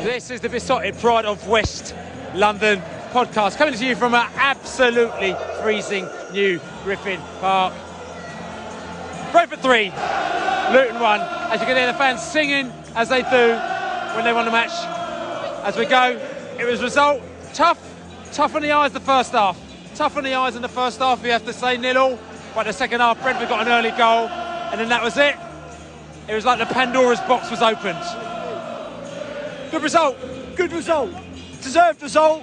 This is the Besotted Pride of West London podcast, coming to you from an absolutely freezing new Griffin Park. Brentford 3, Luton 1. As you can hear the fans singing as they do when they won the match. As we go, it was result tough on the eyes the first half. Tough on the eyes in the first half, we have to say 0-0. But the second half, Brentford got an early goal, and then that was it. It was like the Pandora's box was opened. Good result. Good result. Deserved result.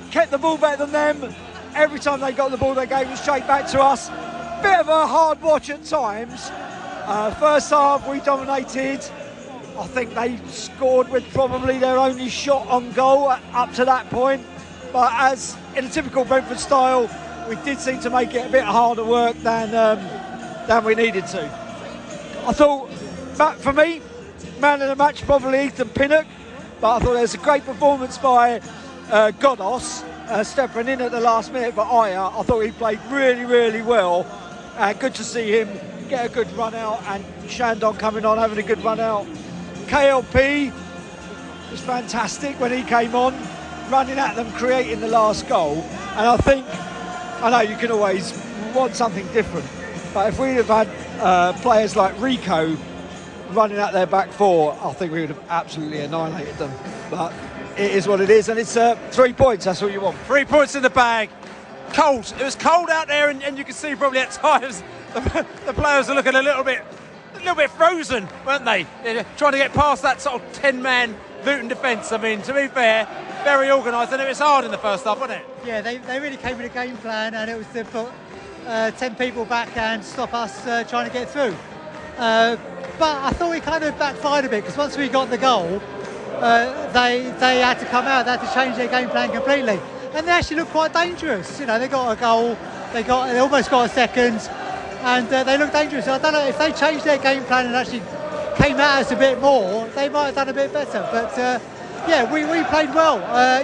Kept the ball better than them. Every time they got the ball, they gave it straight back to us. Bit of a hard watch at times. First half, we dominated. I think they scored with probably their only shot on goal up to that point. But as in a typical Brentford style, we did seem to make it a bit harder work than we needed to. I thought, for me, man of the match probably Ethan Pinnock, but I thought there was a great performance by Godos, stepping in at the last minute for Aya. I thought he played really well, and good to see him get a good run out, and Shandon coming on having a good run out. KLP was fantastic when he came on, running at them, creating the last goal. And I know you can always want something different, but if we'd have had players like Rico running at their back four, I think we would have absolutely annihilated them. But it is what it is, and it's 3 points, that's all you want. 3 points in the bag. Cold. It was cold out there, and you can see probably at times the players are looking a little bit frozen, weren't they? They're trying to get past that sort of 10-man Luton defence. I mean, to be fair, very organised, and it was hard in the first half, wasn't it? Yeah, they really came with a game plan, and it was to put 10 people back and stop us trying to get through. But I thought we kind of backfired a bit, because once we got the goal, they had to come out, they had to change their game plan completely. And they actually looked quite dangerous. You know, they got a goal, they almost got a second, and they looked dangerous. I don't know, if they changed their game plan and actually came at us a bit more, they might have done a bit better. But yeah, we played well.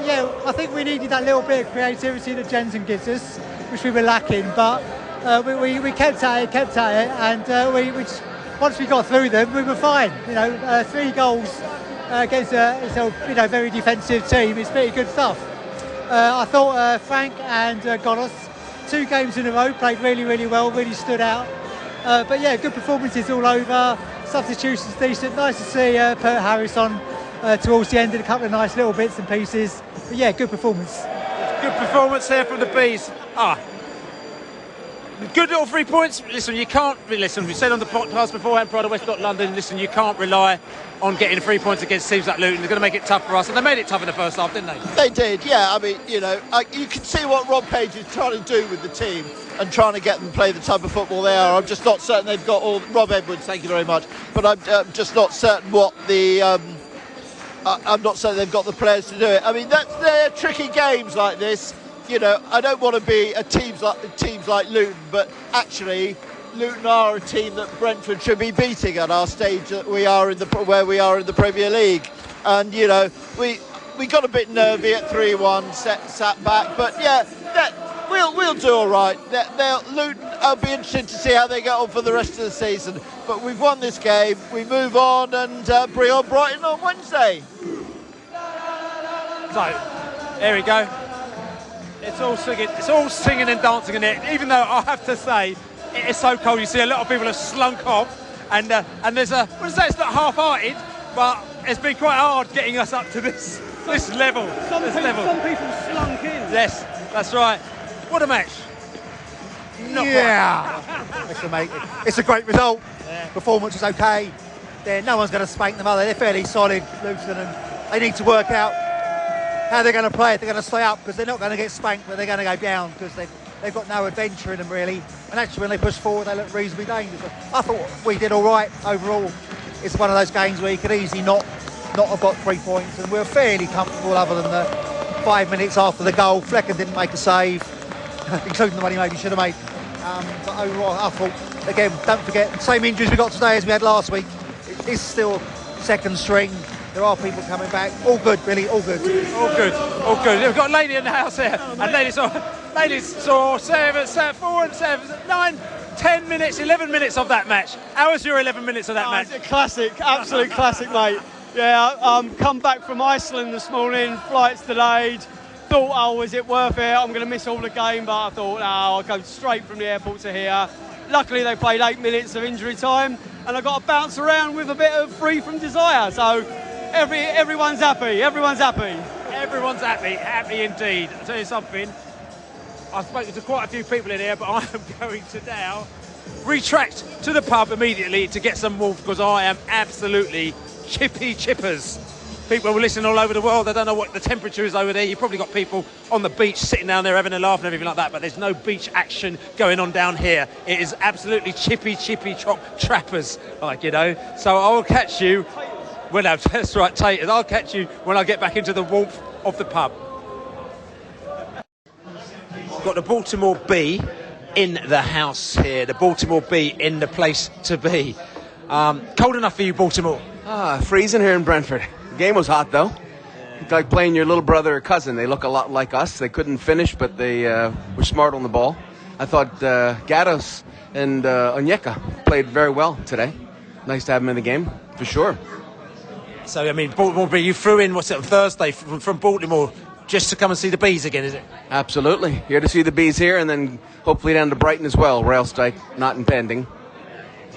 Yeah, I think we needed that little bit of creativity that Jensen gives us, which we were lacking. But we kept at it, and we once we got through them, we were fine. You know, 3 goals against a very defensive team. It's pretty good stuff. I thought Frank and Godos, 2 games in a row, played really well, really stood out. But yeah, good performances all over. Substitutions decent. Nice to see Pert Harris on towards the end, and a couple of nice little bits and pieces. But yeah, good performance. Good performance here from the Bees. Good little 3 points. Listen, you can't. Listen, we said on the podcast beforehand, Pride of West London. Listen, you can't rely on getting 3 points against teams like Luton. They're going to make it tough for us, and they made it tough in the first half, didn't they? They did, yeah. I mean, you know, you can see what Rob Page is trying to do with the team and trying to get them to play the type of football they are. I'm just not certain they've got all. Rob Edwards, thank you very much. But I'm just not certain what the. I'm not certain they've got the players to do it. I mean, they're tricky games like this. You know, I don't want to be teams like Luton, but actually, Luton are a team that Brentford should be beating at our stage that we are where we are in the Premier League. And you know, we got a bit nervy at 3-1, sat back, but yeah, we'll do all right. Luton, I'll be interested to see how they get on for the rest of the season. But we've won this game. We move on and bring on Brighton on Wednesday. So, there we go. It's all singing and dancing in it. Even though I have to say, it is so cold. You see a lot of people have slunk off, and there's it's not half-hearted, but it's been quite hard getting us up to this level. Some people slunk in. Yes, that's right. What a match. Listen, mate, it's a great result. Yeah. Performance was okay. No one's going to spank them, are they? They're fairly solid, Luton, and they need to work out how they're going to play. If they're going to stay up, because they're not going to get spanked, but they're going to go down because they've got no adventure in them really. And actually, when they push forward, they look reasonably dangerous. I thought we did all right overall. It's one of those games where you could easily not have got 3 points, and we're fairly comfortable other than the 5 minutes after the goal. Flecken didn't make a save, including the one he maybe should have made. But overall, I thought, again, don't forget, the same injuries we got today as we had last week. It's still second string. There are people coming back. All good, really, all good. All good. We've got a lady in the house here, and ladies saw 4, 9, 10 minutes, 11 minutes of that match. How was your 11 minutes of that match? It's a classic, absolute classic, mate. Yeah, come back from Iceland this morning, flight's delayed. Thought, oh, is it worth it? I'm going to miss all the game, but I thought, no, I'll go straight from the airport to here. Luckily, they played 8 minutes of injury time, and I got to bounce around with a bit of free from desire. So everyone's happy. Everyone's happy. Everyone's happy. Happy indeed. I'll tell you something. I've spoken to quite a few people in here, but I am going to now retract to the pub immediately to get some wolf because I am absolutely chippers. People will listen all over the world. I don't know what the temperature is over there. You've probably got people on the beach sitting down there having a laugh and everything like that, but there's no beach action going on down here. It is absolutely chippy trappers, like, you know. So I'll catch you. Well, no, that's right, taters. I'll catch you when I get back into the warmth of the pub. Got the Baltimore Bee in the house here. The Baltimore Bee in the place to be. Cold enough for you, Baltimore? Freezing here in Brentford. The game was hot, though. It's like playing your little brother or cousin. They look a lot like us. They couldn't finish, but they were smart on the ball. I thought Gatos and Onyeka played very well today. Nice to have them in the game, for sure. So, I mean, Baltimore, you flew in, what's it, on Thursday from Baltimore just to come and see the Bees again, is it? Absolutely. Here to see the Bees here and then hopefully down to Brighton as well. Rail strike not impending.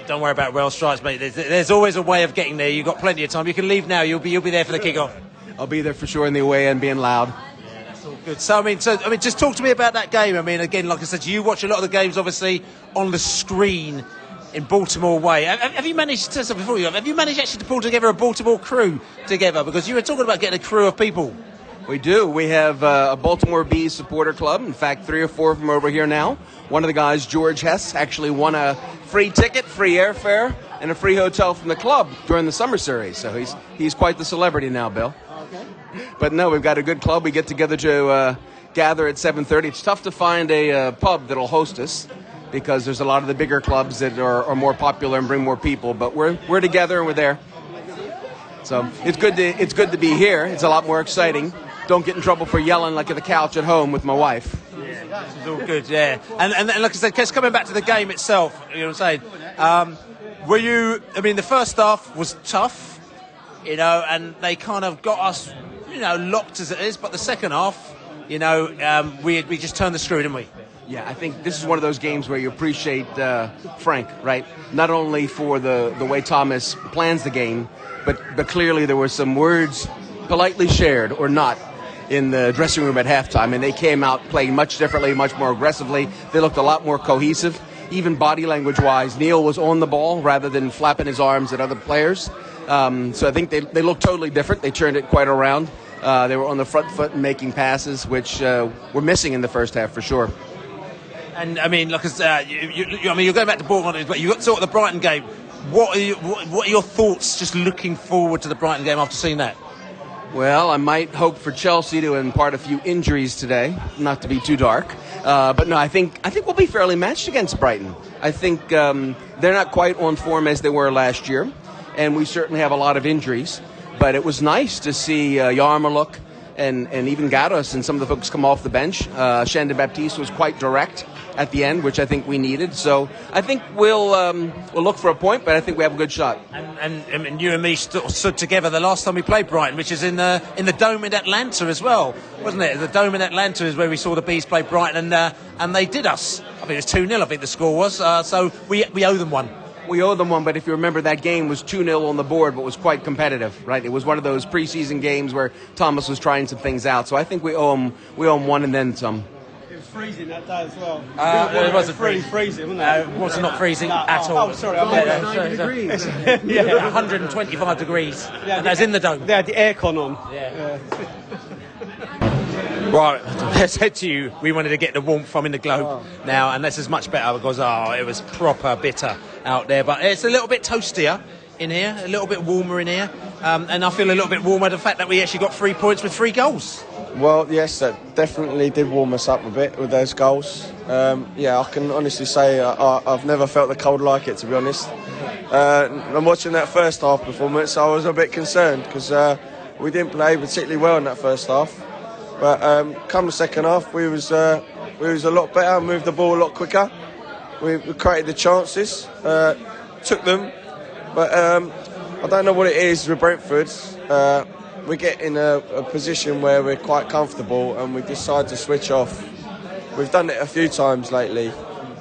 Don't worry about rail strikes, mate. There's always a way of getting there. You've got plenty of time. You can leave now. You'll be there for the kick-off. I'll be there for sure in the away end being loud. Yeah, that's all good. So, I mean, just talk to me about that game. I mean, again, like I said, you watch a lot of the games, obviously, on the screen in Baltimore way. Have you managed to, before you, have you managed actually to pull together a Baltimore crew together? Because you were talking about getting a crew of people. We do. We have a Baltimore Bees supporter club. In fact, 3 or 4 of them are over here now. One of the guys, George Hess, actually won a free ticket, free airfare, and a free hotel from the club during the summer series. So he's quite the celebrity now, Bill. Okay. But no, we've got a good club. We get together to gather at 7:30. It's tough to find a pub that'll host us because there's a lot of the bigger clubs that are more popular and bring more people. But we're together and we're there. So it's good to be here. It's a lot more exciting. Don't get in trouble for yelling like at the couch at home with my wife. Yeah, this is all good, yeah. And like I said, just coming back to the game itself, you know what I'm saying? The first half was tough, you know, and they kind of got us, you know, locked as it is, but the second half, you know, we just turned the screw, didn't we? Yeah, I think this is one of those games where you appreciate Frank, right? Not only for the way Thomas plans the game, but clearly there were some words politely shared or not in the dressing room at halftime, and they came out playing much differently, much more aggressively. They looked a lot more cohesive, even body language-wise. Neil was on the ball rather than flapping his arms at other players. So I think they looked totally different. They turned it quite around. They were on the front foot and making passes, which were missing in the first half for sure. And I mean, like I said, you're going back to Bournemouth, but you got sort of the Brighton game. What are your thoughts just looking forward to the Brighton game after seeing that? Well, I might hope for Chelsea to impart a few injuries today, not to be too dark. But no, I think we'll be fairly matched against Brighton. I think they're not quite on form as they were last year, and we certainly have a lot of injuries. But it was nice to see Yarmouk and even Gatos and some of the folks come off the bench. Shandon Baptiste was quite direct at the end, which I think we needed. So I think we'll look for a point, but I think we have a good shot. And you and me stood together the last time we played Brighton, which is in the Dome in Atlanta as well, wasn't it? The Dome in Atlanta is where we saw the Bees play Brighton, and they did us. I think it was 2-0, I think the score was. So we owe them one. We owe them one, but if you remember, that game was 2-0 on the board, but was quite competitive, right? It was one of those preseason games where Thomas was trying some things out. So I think we owe him one and then some. It was freezing that day as well. It wasn't freezing, wasn't it? It was not freezing at all. Oh, sorry. 90 degrees. Yeah, 125 degrees. Yeah, and that's in the Dome. They had the aircon on. Yeah. Right, I said to you, we wanted to get the warmth from in the Globe now, and this is much better because it was proper bitter out there. But it's a little bit toastier in here, a little bit warmer in here, and I feel a little bit warmer the fact that we actually got 3 points with 3 goals. Well, yes, that definitely did warm us up a bit with those goals. I can honestly say I've never felt the cold like it, to be honest. I'm watching that first half performance, I was a bit concerned because we didn't play particularly well in that first half. But come the second half, we was a lot better, moved the ball a lot quicker. We created the chances, took them. But I don't know what it is with Brentford. we get in a position where we're quite comfortable and we decide to switch off. We've done it a few times lately.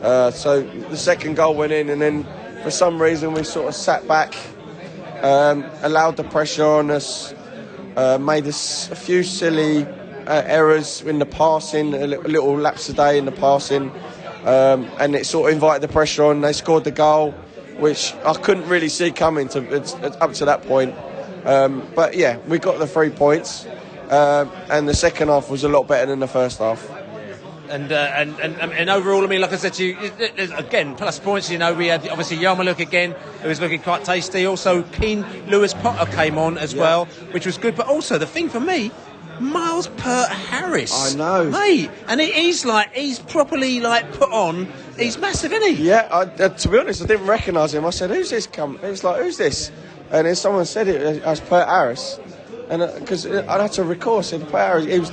So the second goal went in, and then for some reason we sort of sat back, allowed the pressure on us, made us a few silly errors in the passing, a little lapse a day in the passing, and it sort of invited the pressure on. They scored the goal, which I couldn't really see coming up to that point. But yeah, we got the 3 points, and the second half was a lot better than the first half. And overall, I mean, like I said to you, again, plus points. You know, we had obviously Yarmaluk again, who was looking quite tasty. Also, Keane Lewis Potter came on as well, which was good. But also, the thing for me, Miles Pert Harris. I know, mate, and he's properly put on. He's massive, isn't he? Yeah. To be honest, I didn't recognise him. I said, "Who's this?" It's like, "Who's this?" And then someone said it as Pert Harris, and because I had to recall, I said Pert Harris.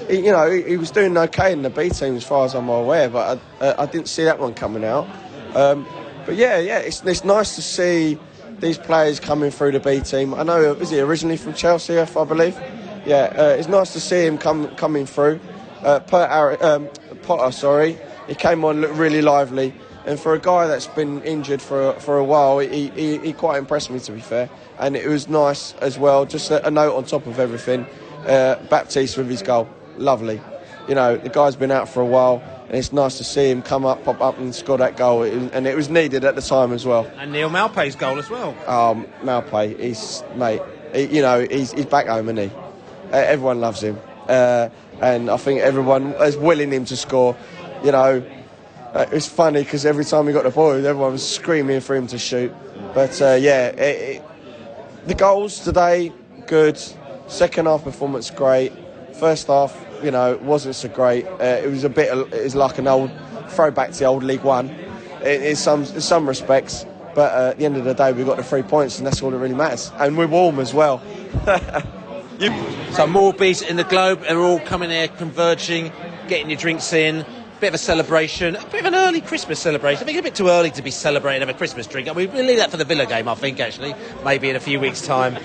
He was doing okay in the B team as far as I'm aware, but I didn't see that one coming out. But yeah, it's nice to see these players coming through the B team. I know, is he originally from Chelsea, I believe? Yeah, it's nice to see him coming through. Potter, he came on, looked really lively, and for a guy that's been injured for a while, he quite impressed me, to be fair. And it was nice as well. Just a note on top of everything, Baptiste with his goal. Lovely. You know, the guy's been out for a while, and it's nice to see him pop up and score that goal, and it was needed at the time as well. And Neil Malpe's goal as well. Malpe, he's back home, isn't he? Everyone loves him, and I think everyone is willing him to score. You know, it's funny because every time he got the ball, everyone was screaming for him to shoot. But the goals today, good. Second half performance, great. First half, wasn't so great. It was like an old throwback to the old League One in some respects. But at the end of the day, we got the 3 points, and that's all that really matters. And we're warm as well. So more bees in the globe, they're all coming here, converging, getting your drinks in. Bit of a celebration, a bit of an early Christmas celebration. I think it's a bit too early to be celebrating a Christmas drink. We'll leave that for the Villa game, I think, actually. Maybe in a few weeks' time,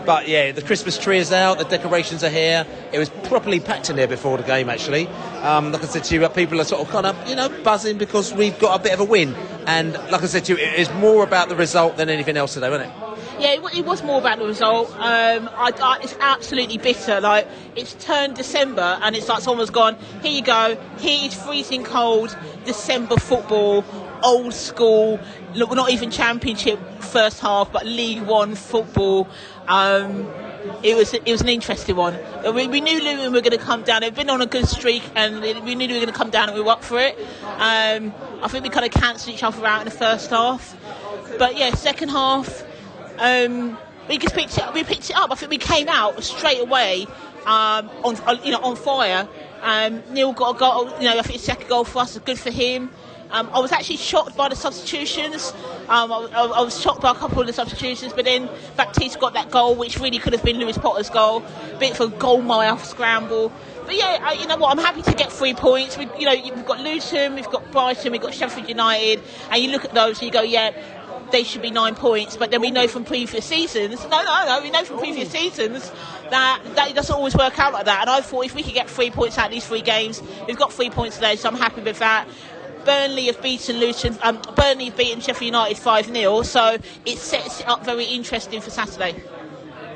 But yeah, the Christmas tree is out, the decorations are here. It was properly packed in there before the game, actually. Like I said to you, people are sort of kind of, buzzing because we've got a bit of a win. And like I said to you, it is more about the result than anything else today, wasn't it? Yeah, it was more about the result. It's absolutely bitter. Like, it's turned December, and it's like someone's gone, here you go, here's freezing cold December football, old school, look, we're not even Championship first half, but League One football. It was an interesting one. We knew Luton were going to come down. They've been on a good streak, and we knew they were going to come down, and we were up for it. I think we kind of cancelled each other out in the first half. But yeah, second half, we just picked it up. I think we came out straight away on fire. Neil got a goal. I think his second goal for us was good for him. I was actually shocked by the substitutions. I was shocked by a couple of the substitutions, but then Baptiste got that goal, which really could have been Lewis Potter's goal. Bit of a goal mouth scramble. But yeah, you know what? I'm happy to get 3 points. We've got Luton, we've got Brighton, we've got Sheffield United, and you look at those and you go, yeah, they should be 9 points. But then we know from previous seasons, we know from previous seasons that it doesn't always work out like that. And I thought if we could get 3 points out of these 3 games, we've got 3 points today, so I'm happy with that. Burnley have beaten Luton. Burnley have beaten Sheffield United 5-0, so it sets it up very interesting for Saturday.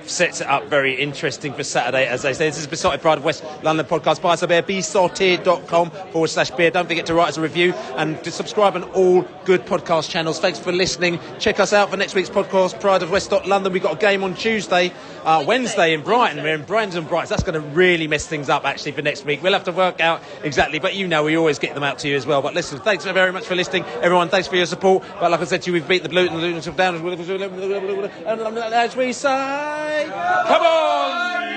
Sets it up very interesting for Saturday, as they say. This is Besotted Pride of West London podcast. Buy us a beer, besotted.com/beer. Don't forget to write us a review and to subscribe on all good podcast channels. Thanks for listening. Check us out for next week's podcast, Pride of West London. We've got a game on Tuesday, Wednesday in Brighton. We're in Brighton. That's going to really mess things up, actually, for next week. We'll have to work out exactly, but we always get them out to you as well. But listen, thanks very much for listening. Everyone, thanks for your support. But like I said to you, we've beat the Luton down, as we say. Come on!